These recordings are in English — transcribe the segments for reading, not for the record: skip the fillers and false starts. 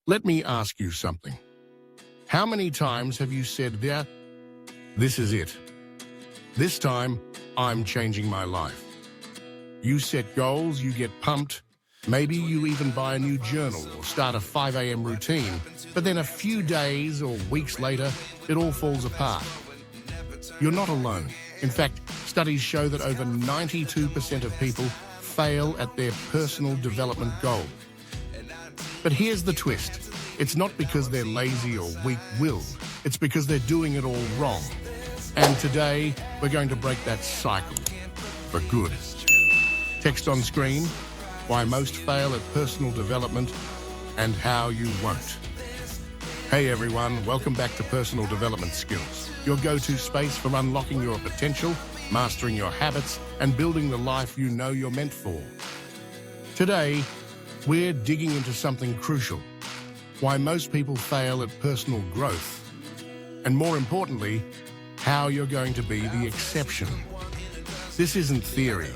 Let me ask you something. How many times have you said, "Yeah, this is it. This time, I'm changing my life"? You set goals, you get pumped. Maybe you even buy a new journal or start a 5 a.m. routine, but then a few days or weeks later, it all falls apart. You're not alone. In fact, studies show that over 92% of people fail at their personal development goal. But here's the twist. It's not because they're lazy or weak-willed. It's because they're doing it all wrong. And today, we're going to break that cycle for good. Text on screen, why most fail at personal development and how you won't. Hey everyone, welcome back to Personal Development Skills, your go-to space for unlocking your potential, mastering your habits, and building the life you know you're meant for. Today, we're digging into something crucial, why most people fail at personal growth, and more importantly, how you're going to be the exception. This isn't theory.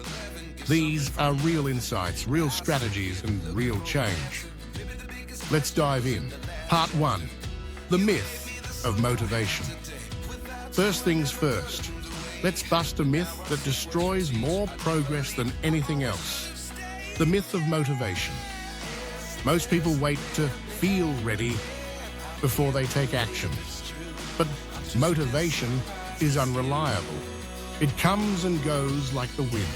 These are real insights, real strategies, and real change. Let's dive in. Part 1. The myth of motivation. First things first, let's bust a myth that destroys more progress than anything else. The myth of motivation. Most people wait to feel ready before they take action. But motivation is unreliable. It comes and goes like the wind.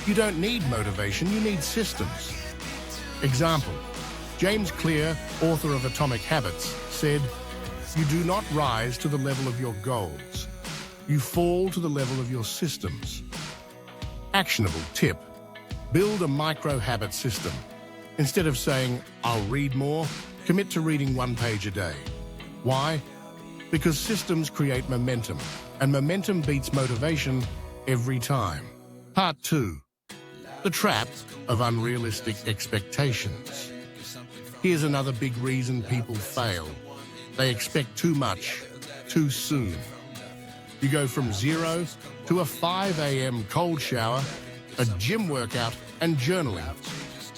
You don't need motivation, you need systems. Example, James Clear, author of Atomic Habits, said, "You do not rise to the level of your goals. You fall to the level of your systems." Actionable tip, build a micro-habit system. Instead of saying, "I'll read more," commit to reading 1 page a day. Why? Because systems create momentum, and momentum beats motivation every time. Part 2. The trap of unrealistic expectations. Here's another big reason people fail. They expect too much, too soon. You go from 0 to a 5 a.m. cold shower, a gym workout, and journaling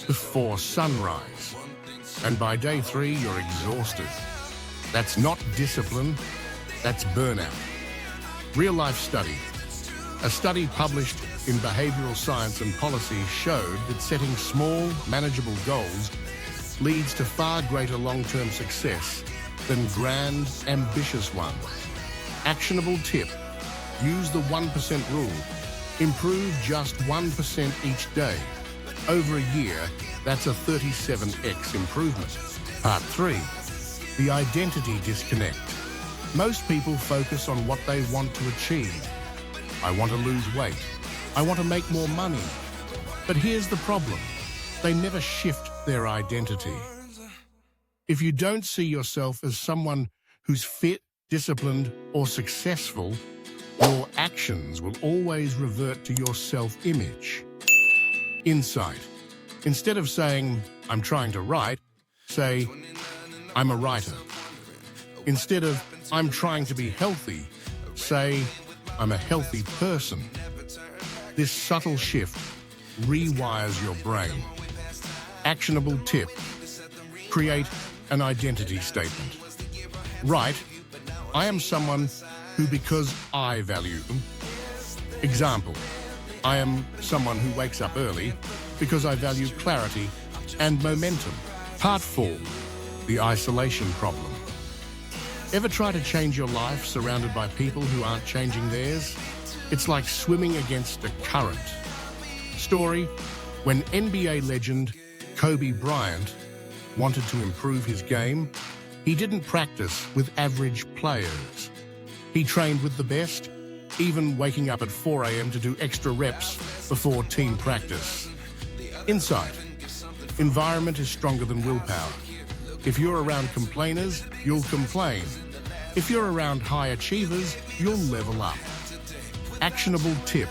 before sunrise. And by day 3, you're exhausted. That's not discipline, that's burnout. Real-life study. A study published in Behavioral Science and Policy showed that setting small, manageable goals leads to far greater long-term success than grand, ambitious ones. Actionable tip, use the 1% rule. Improve just 1% each day. Over a year, that's a 37x improvement. Part 3, the identity disconnect. Most people focus on what they want to achieve. I want to lose weight. I want to make more money. But here's the problem. They never shift their identity. If you don't see yourself as someone who's fit, disciplined, or successful, your actions will always revert to your self-image. Insight. Instead of saying, "I'm trying to write," say, "I'm a writer." Instead of, "I'm trying to be healthy," say, "I'm a healthy person." This subtle shift rewires your brain. Actionable tip, create an identity statement. Write, "I am someone who because I value." Example, "I am someone who wakes up early because I value clarity and momentum." Part 4, the isolation problem. Ever try to change your life surrounded by people who aren't changing theirs? It's like swimming against a current. Story, when NBA legend Kobe Bryant wanted to improve his game, he didn't practice with average players. He trained with the best, even waking up at 4 a.m. to do extra reps before team practice. Insight, environment is stronger than willpower. If you're around complainers, you'll complain. If you're around high achievers, you'll level up. Actionable tip,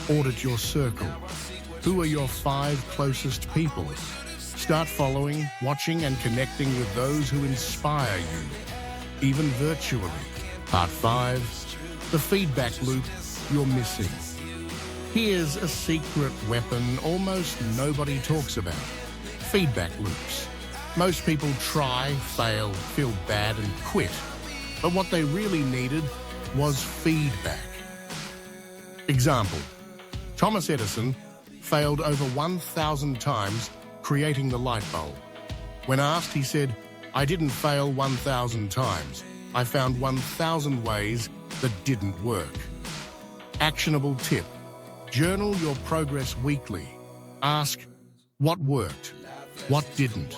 audit your circle. Who are your 5 closest people? Start following, watching, and connecting with those who inspire you, even virtually. Part 5, the feedback loop you're missing. Here's a secret weapon almost nobody talks about. Feedback loops. Most people try, fail, feel bad and quit. But what they really needed was feedback. Example, Thomas Edison failed over 1,000 times creating the light bulb. When asked, he said, "I didn't fail 1,000 times. I found 1,000 ways that didn't work." Actionable tip, journal your progress weekly. Ask, what worked? What didn't?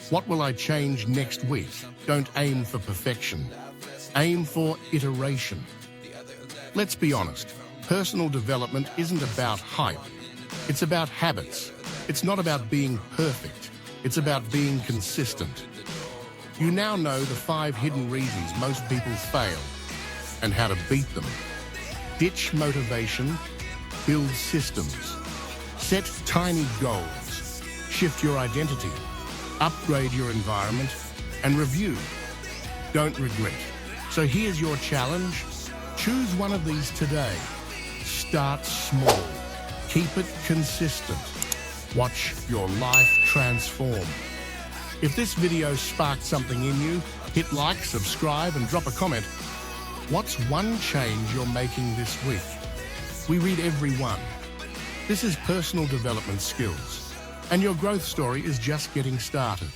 What will I change next week? Don't aim for perfection. Aim for iteration. Let's be honest, personal development isn't about hype. It's about habits. It's not about being perfect. It's about being consistent. You now know the 5 hidden reasons most people fail and how to beat them. Ditch motivation, build systems. Set tiny goals. Shift your identity. Upgrade your environment and review. Don't regret. So here's your challenge. Choose one of these today. Start small. Keep it consistent. Watch your life transform. If this video sparked something in you, hit like, subscribe, and drop a comment. What's one change you're making this week? We read every one. This is personal development skills, and your growth story is just getting started.